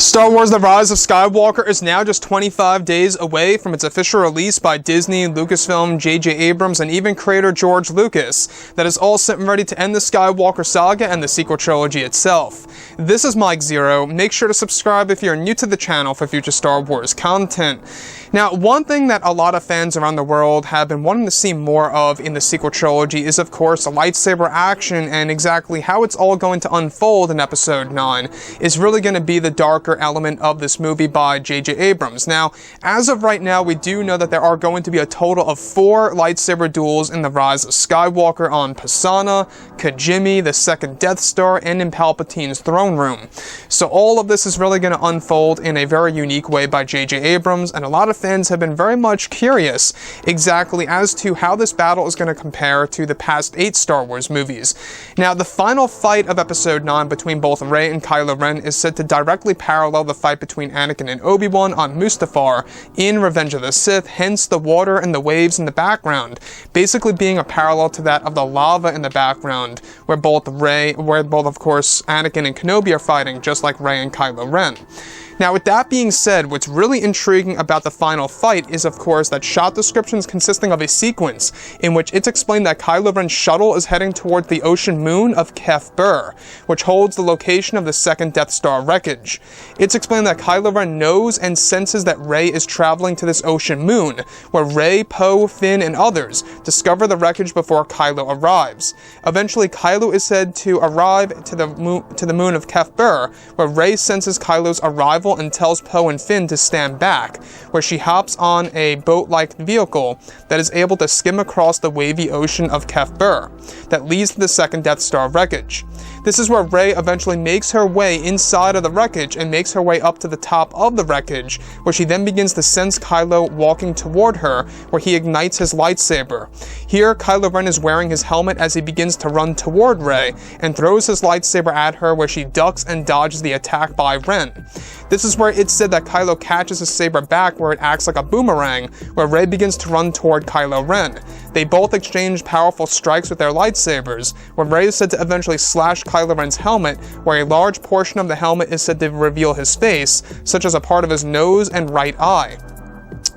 Star Wars The Rise of Skywalker is now just 25 days away from its official release by Disney, Lucasfilm, J.J. Abrams, and even creator George Lucas, that is all set and ready to end the Skywalker saga and the sequel trilogy itself. This is Mike Zero. Make sure to subscribe if you're new to the channel for future Star Wars content. Now, one thing that a lot of fans around the world have been wanting to see more of in the sequel trilogy is, of course, lightsaber action, and exactly how it's all going to unfold in Episode 9 is really going to be the darker element of this movie by J.J. Abrams. Now, as of right now, we do know that there are going to be a total of 4 lightsaber duels in The Rise of Skywalker on Pisana, Kijimi, the second Death Star, and in Palpatine's throne room. So all of this is really going to unfold in a very unique way by J.J. Abrams, and a lot of fans have been very much curious exactly as to how this battle is going to compare to the past 8 Star Wars movies. Now, the final fight of Episode 9 between both Rey and Kylo Ren is said to directly parallel the fight between Anakin and Obi-Wan on Mustafar in Revenge of the Sith, hence the water and the waves in the background, basically being a parallel to that of the lava in the background, where both of course Anakin and Kenobi are fighting, just like Rey and Kylo Ren. Now, with that being said, what's really intriguing about the final fight is, of course, that shot descriptions consisting of a sequence in which it's explained that Kylo Ren's shuttle is heading toward the ocean moon of Kef Bir, which holds the location of the second Death Star wreckage. It's explained that Kylo Ren knows and senses that Rey is traveling to this ocean moon, where Rey, Poe, Finn, and others discover the wreckage before Kylo arrives. Eventually, Kylo is said to arrive to the moon of Kef Bir, where Rey senses Kylo's arrival and tells Poe and Finn to stand back, where she hops on a boat-like vehicle that is able to skim across the wavy ocean of Kef Bir that leads to the second Death Star wreckage. This is where Rey eventually makes her way inside of the wreckage and makes her way up to the top of the wreckage, where she then begins to sense Kylo walking toward her, where he ignites his lightsaber. Here, Kylo Ren is wearing his helmet as he begins to run toward Rey and throws his lightsaber at her, where she ducks and dodges the attack by Ren. This is where it's said that Kylo catches his saber back, where it acts like a boomerang, where Rey begins to run toward Kylo Ren. They both exchange powerful strikes with their lightsabers, where Rey is said to eventually slash Kylo Ren's helmet, where a large portion of the helmet is said to reveal his face, such as a part of his nose and right eye.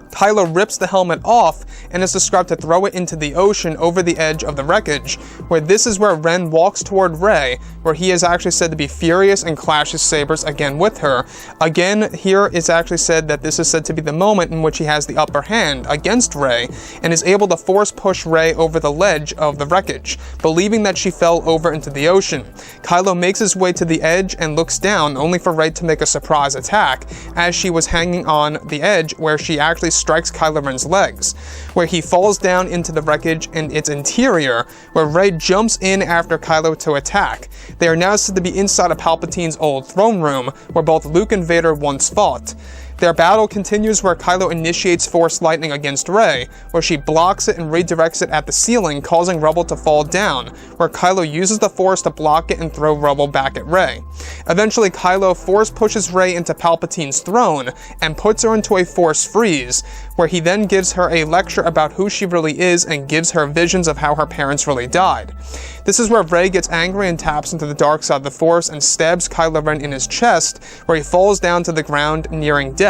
Kylo rips the helmet off and is described to throw it into the ocean over the edge of the wreckage, where this is where Ren walks toward Rey, where he is actually said to be furious and clash his sabers again with her. Again, here it's actually said that this is said to be the moment in which he has the upper hand against Rey and is able to force push Rey over the ledge of the wreckage, believing that she fell over into the ocean. Kylo makes his way to the edge and looks down, only for Rey to make a surprise attack, as she was hanging on the edge, where she actually strikes Kylo Ren's legs, where he falls down into the wreckage and its interior, where Rey jumps in after Kylo to attack. They are now said to be inside of Palpatine's old throne room, where both Luke and Vader once fought. Their battle continues, where Kylo initiates Force Lightning against Rey, where she blocks it and redirects it at the ceiling, causing rubble to fall down, where Kylo uses the Force to block it and throw rubble back at Rey. Eventually, Kylo Force pushes Rey into Palpatine's throne and puts her into a Force freeze, where he then gives her a lecture about who she really is and gives her visions of how her parents really died. This is where Rey gets angry and taps into the dark side of the Force and stabs Kylo Ren in his chest, where he falls down to the ground, nearing death.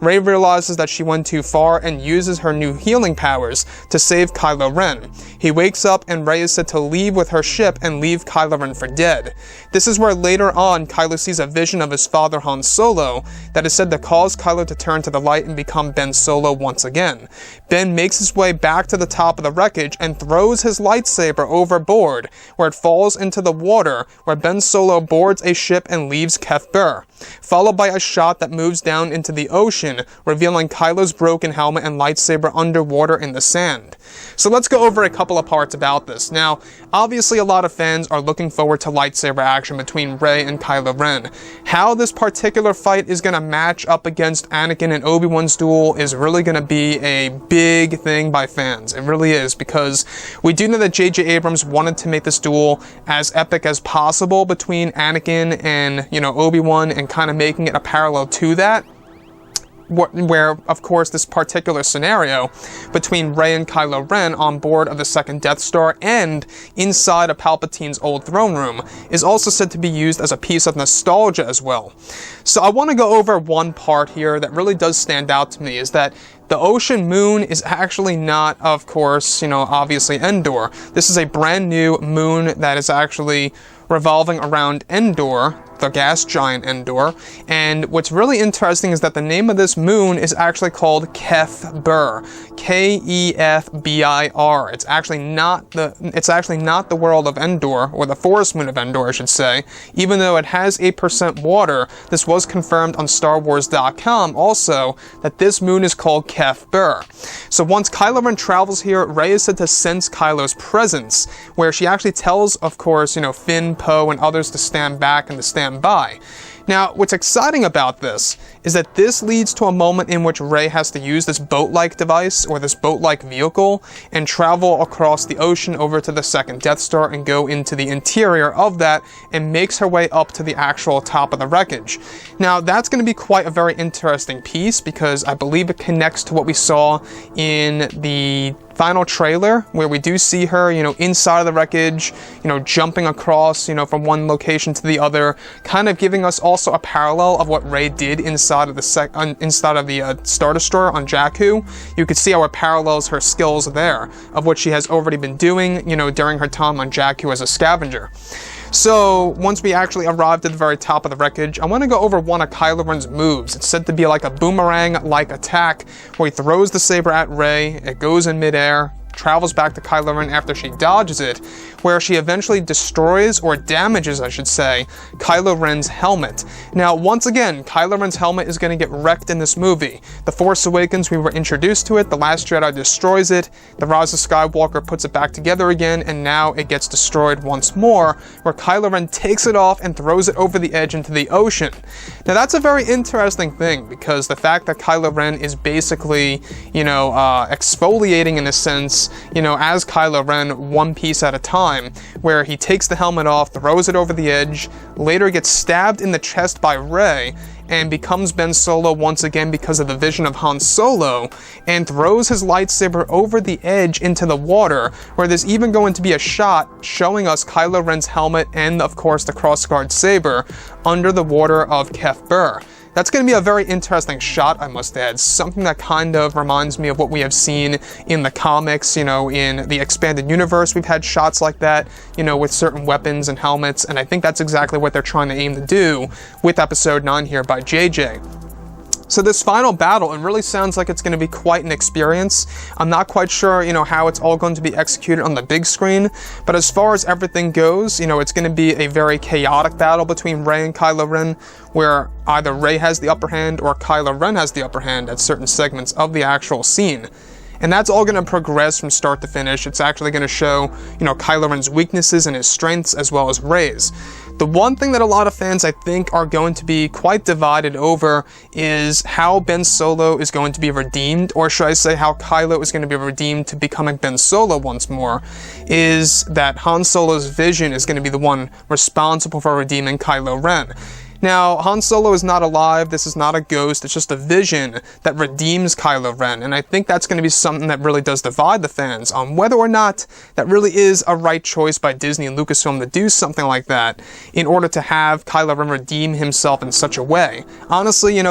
Rey realizes that she went too far and uses her new healing powers to save Kylo Ren. He wakes up and Rey is said to leave with her ship and leave Kylo Ren for dead. This is where later on Kylo sees a vision of his father Han Solo that is said to cause Kylo to turn to the light and become Ben Solo once again. Ben makes his way back to the top of the wreckage and throws his lightsaber overboard, where it falls into the water, where Ben Solo boards a ship and leaves Kef Bir, followed by a shot that moves down into the ocean, revealing Kylo's broken helmet and lightsaber underwater in the sand. So let's go over a couple of parts about this. Now, obviously a lot of fans are looking forward to lightsaber action between Rey and Kylo Ren. How this particular fight is going to match up against Anakin and Obi-Wan's duel is really going to be a big thing by fans. It really is, because we do know that J.J. Abrams wanted to make this duel as epic as possible between Anakin and, Obi-Wan, and kind of making it a parallel to that. where, of course, this particular scenario between Rey and Kylo Ren on board of the second Death Star and inside of Palpatine's old throne room is also said to be used as a piece of nostalgia as well. So I want to go over one part here that really does stand out to me, is that the ocean moon is actually not, of course, obviously Endor. This is a brand new moon that is actually revolving around Endor, the gas giant Endor, and what's really interesting is that the name of this moon is actually called Kefbir, Kefbir. It's actually not the world of Endor, or the forest moon of Endor, I should say. Even though it has 8% water, this was confirmed on StarWars.com also that this moon is called Kefbir. So once Kylo Ren travels here, Rey is said to sense Kylo's presence, where she actually tells, of course, Finn, Poe, and others to stand back and to stand by. Now, what's exciting about this is that this leads to a moment in which Rey has to use this boat-like device, or this boat-like vehicle, and travel across the ocean over to the second Death Star and go into the interior of that, and makes her way up to the actual top of the wreckage. Now, that's going to be quite a very interesting piece, because I believe it connects to what we saw in the final trailer, where we do see her, inside of the wreckage, jumping across, from one location to the other, kind of giving us also a parallel of what Rey did inside of the Star Destroyer on Jakku. You could see how it parallels her skills there, of what she has already been doing, during her time on Jakku as a scavenger. So, once we actually arrived at the very top of the wreckage, I want to go over one of Kylo Ren's moves. It's said to be like a boomerang-like attack, where he throws the saber at Rey, it goes in midair, travels back to Kylo Ren after she dodges it, where she eventually destroys, or damages, I should say, Kylo Ren's helmet. Now, once again, Kylo Ren's helmet is going to get wrecked in this movie. The Force Awakens, we were introduced to it, The Last Jedi destroys it, The Rise of Skywalker puts it back together again, and now it gets destroyed once more, where Kylo Ren takes it off and throws it over the edge into the ocean. Now, that's a very interesting thing, because the fact that Kylo Ren is basically, exfoliating in a sense, as Kylo Ren, one piece at a time, where he takes the helmet off, throws it over the edge, later gets stabbed in the chest by Rey, and becomes Ben Solo once again because of the vision of Han Solo, and throws his lightsaber over the edge into the water, where there's even going to be a shot showing us Kylo Ren's helmet and, of course, the crossguard saber under the water of Kefbir. That's going to be a very interesting shot, I must add. Something that kind of reminds me of what we have seen in the comics, in the expanded universe. We've had shots like that, with certain weapons and helmets, and I think that's exactly what they're trying to aim to do with Episode 9 here by JJ. So this final battle, it really sounds like it's going to be quite an experience. I'm not quite sure, how it's all going to be executed on the big screen, but as far as everything goes, it's going to be a very chaotic battle between Rey and Kylo Ren, where either Rey has the upper hand or Kylo Ren has the upper hand at certain segments of the actual scene. And that's all going to progress from start to finish. It's actually going to show, Kylo Ren's weaknesses and his strengths as well as Rey's. The one thing that a lot of fans, I think, are going to be quite divided over is how Ben Solo is going to be redeemed, or should I say how Kylo is going to be redeemed to becoming Ben Solo once more, is that Han Solo's vision is going to be the one responsible for redeeming Kylo Ren. Now, Han Solo is not alive, this is not a ghost, it's just a vision that redeems Kylo Ren, and I think that's going to be something that really does divide the fans on whether or not that really is a right choice by Disney and Lucasfilm to do something like that in order to have Kylo Ren redeem himself in such a way. Honestly,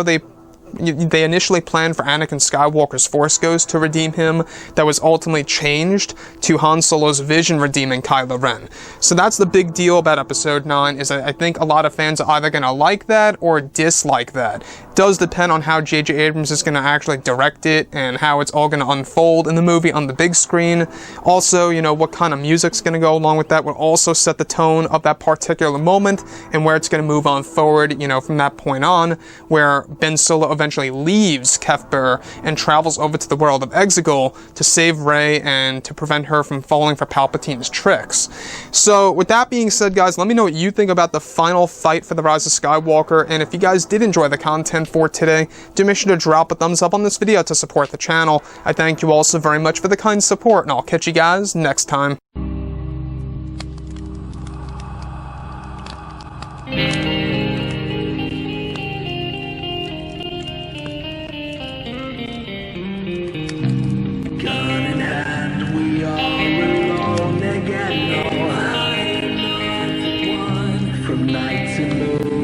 they initially planned for Anakin Skywalker's Force Ghost to redeem him, that was ultimately changed to Han Solo's vision redeeming Kylo Ren. So that's the big deal about Episode 9, is I think a lot of fans are either going to like that or dislike that. It does depend on how J.J. Abrams is going to actually direct it, and how it's all going to unfold in the movie on the big screen. Also, what kind of music's going to go along with that will also set the tone of that particular moment, and where it's going to move on forward, from that point on, where Ben Solo eventually leaves Kefbir and travels over to the world of Exegol to save Rey and to prevent her from falling for Palpatine's tricks. So with that being said, guys, let me know what you think about the final fight for The Rise of Skywalker, and if you guys did enjoy the content for today, do make sure to drop a thumbs up on this video to support the channel. I thank you all so very much for the kind support, and I'll catch you guys next time. from night to moon.